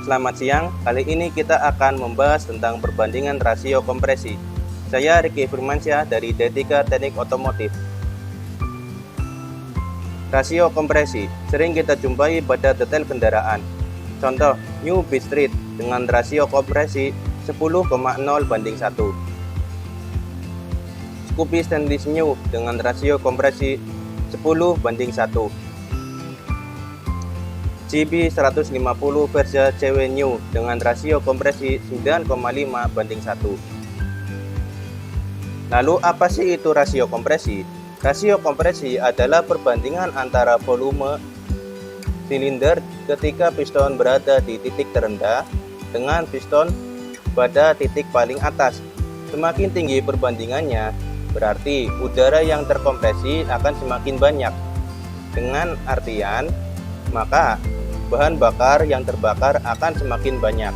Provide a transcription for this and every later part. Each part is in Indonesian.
Selamat siang, kali ini kita akan membahas tentang perbandingan rasio kompresi. Saya Ricky Firmansyah dari D3 Teknik Otomotif. Rasio kompresi sering kita jumpai pada detail kendaraan. Contoh, New Beat Street dengan rasio kompresi 10,0:1. Scoopy Stainless New dengan rasio kompresi 10:1. GB 150 Versa CW New dengan rasio kompresi 9,5:1. Lalu apa sih itu rasio kompresi? Rasio kompresi adalah perbandingan antara volume silinder ketika piston berada di titik terendah dengan piston pada titik paling atas. Semakin tinggi perbandingannya, berarti udara yang terkompresi akan semakin banyak. Dengan artian, maka bahan bakar yang terbakar akan semakin banyak.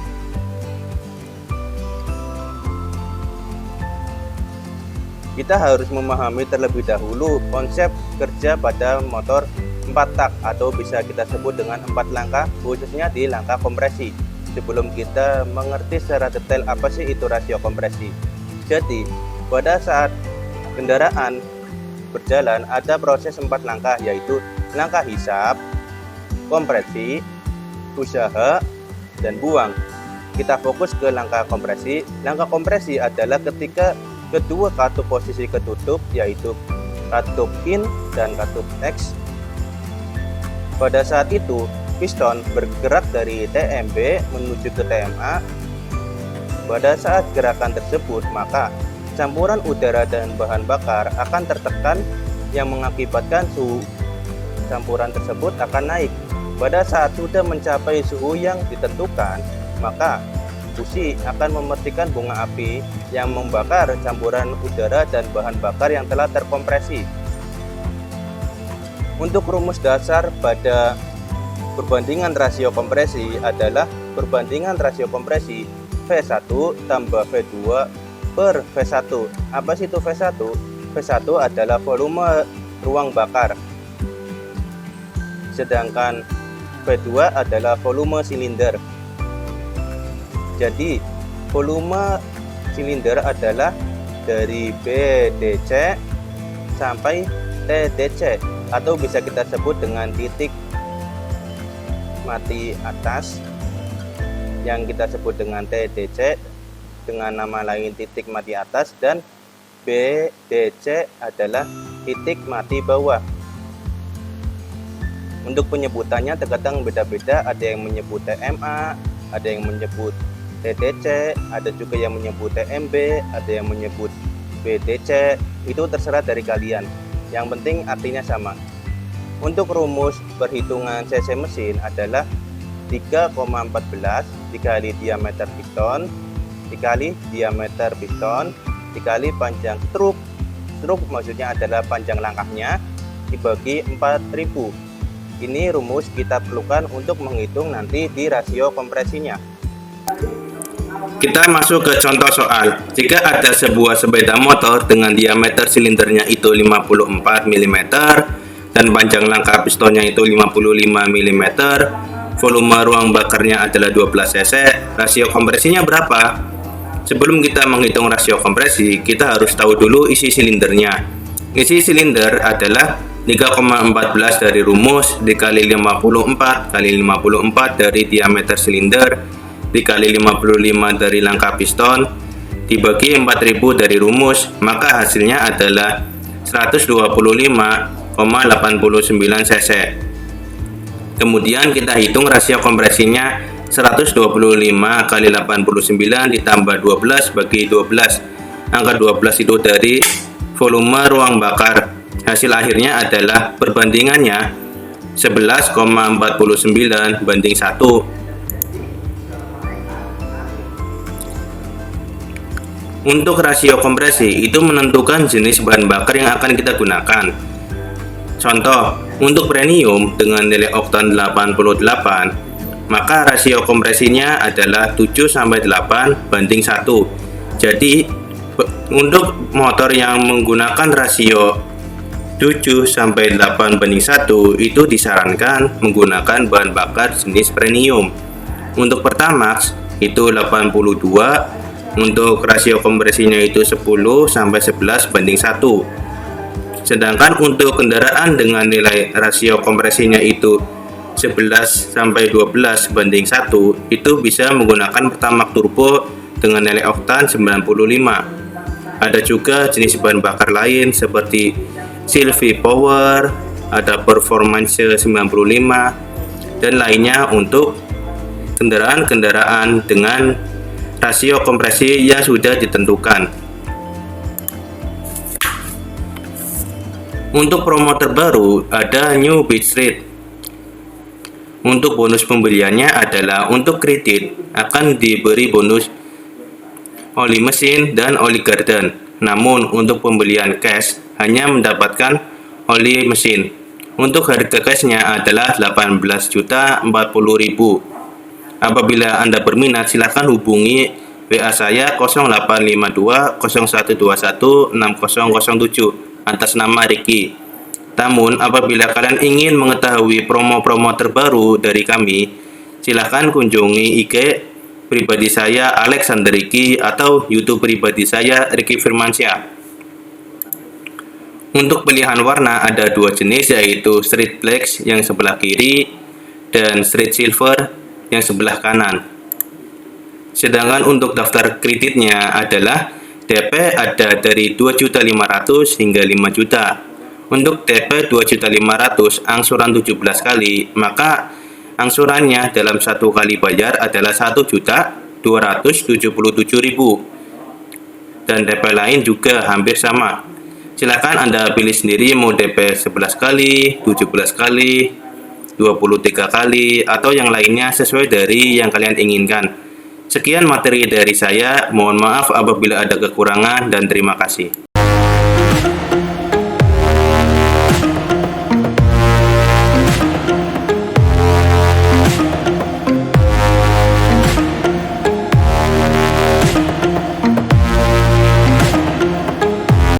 Kita harus memahami terlebih dahulu konsep kerja pada motor 4 tak atau bisa kita sebut dengan 4 langkah, khususnya di langkah kompresi, sebelum kita mengerti secara detail apa sih itu rasio kompresi. Jadi, pada saat kendaraan berjalan ada proses 4 langkah, yaitu langkah hisap, kompresi, usaha, dan buang. Kita fokus ke langkah kompresi. Langkah kompresi adalah ketika kedua katup posisi ketutup, yaitu katup in dan katup X. Pada saat itu, piston bergerak dari TMB menuju ke TMA. Pada saat gerakan tersebut, maka campuran udara dan bahan bakar akan tertekan yang mengakibatkan suhu campuran tersebut akan naik. Pada saat sudah mencapai suhu yang ditentukan, maka busi akan memercikan bunga api yang membakar campuran udara dan bahan bakar yang telah terkompresi. Untuk rumus dasar pada perbandingan rasio kompresi adalah perbandingan rasio kompresi V1 tambah V2 per V1. Apa sih itu V1? V1 adalah volume ruang bakar, sedangkan V2 adalah volume silinder. Jadi volume silinder adalah dari BDC sampai TDC, atau bisa kita sebut dengan titik mati atas yang kita sebut dengan TDC, dengan nama lain titik mati atas, dan BDC adalah titik mati bawah. Untuk penyebutannya terkadang beda-beda, ada yang menyebut TMA, ada yang menyebut TDC, ada juga yang menyebut TMB, ada yang menyebut BDC. Itu terserah dari kalian, yang penting artinya sama. Untuk rumus perhitungan cc mesin adalah 3,14 dikali diameter piston dikali diameter piston dikali panjang struk. Struk maksudnya adalah panjang langkahnya dibagi 4000. Ini rumus kita perlukan untuk menghitung nanti di rasio kompresinya. Kita masuk ke contoh soal. Jika ada sebuah sepeda motor dengan diameter silindernya itu 54 mm dan panjang langkah pistonnya itu 55 mm, volume ruang bakarnya adalah 12 cc, rasio kompresinya berapa? Sebelum kita menghitung rasio kompresi, kita harus tahu dulu isi silindernya. Isi silinder adalah 3,14 dari rumus dikali 54 kali 54 dari diameter silinder dikali 55 dari langkah piston dibagi 4000 dari rumus, maka hasilnya adalah 125,89 cc. Kemudian kita hitung rasio kompresinya 125 kali 89 ditambah 12 bagi 12. Angka 12 itu dari volume ruang bakar. Hasil akhirnya adalah perbandingannya 11,49 banding 1. Untuk rasio kompresi itu menentukan jenis bahan bakar yang akan kita gunakan. Contoh, untuk premium dengan nilai oktan 88, maka rasio kompresinya adalah 7-8 banding 1. Jadi, untuk motor yang menggunakan rasio 7-8 banding 1 itu disarankan menggunakan bahan bakar jenis premium. Untuk Pertamax itu 82, untuk rasio kompresinya itu 10 sampai 11 banding 1. Sedangkan untuk kendaraan dengan nilai rasio kompresinya itu 11 sampai 12 banding 1 itu bisa menggunakan Pertamax turbo dengan nilai oktan 95. Ada juga jenis bahan bakar lain seperti Sylvie Power, ada Performance 95 dan lainnya untuk kendaraan-kendaraan dengan rasio kompresi yang sudah ditentukan. Untuk promo terbaru ada New Beach Rate. Untuk bonus pembeliannya adalah untuk kredit akan diberi bonus oli mesin dan oli garden. Namun untuk pembelian cash hanya mendapatkan oli mesin. Untuk harga cashnya adalah 18.040.000. Apabila Anda berminat silahkan hubungi WA saya 0852 0121 6007 atas nama Ricky. Namun apabila kalian ingin mengetahui promo-promo terbaru dari kami, silahkan kunjungi IG pribadi saya Alexander Ricky atau YouTube pribadi saya Ricky Firmansyah. Untuk pilihan warna ada dua jenis, yaitu Street Black yang sebelah kiri dan Street Silver yang sebelah kanan. Sedangkan untuk daftar kreditnya adalah DP ada dari 2.500.000 hingga 5 juta. Untuk DP 2.500.000 angsuran 17 kali, maka angsurannya dalam satu kali bayar adalah 1.277.000. Dan DP lain juga hampir sama. Silakan Anda pilih sendiri mau DP 11 kali, 17 kali, 23 kali, atau yang lainnya sesuai dari yang kalian inginkan. Sekian materi dari saya, mohon maaf apabila ada kekurangan dan terima kasih.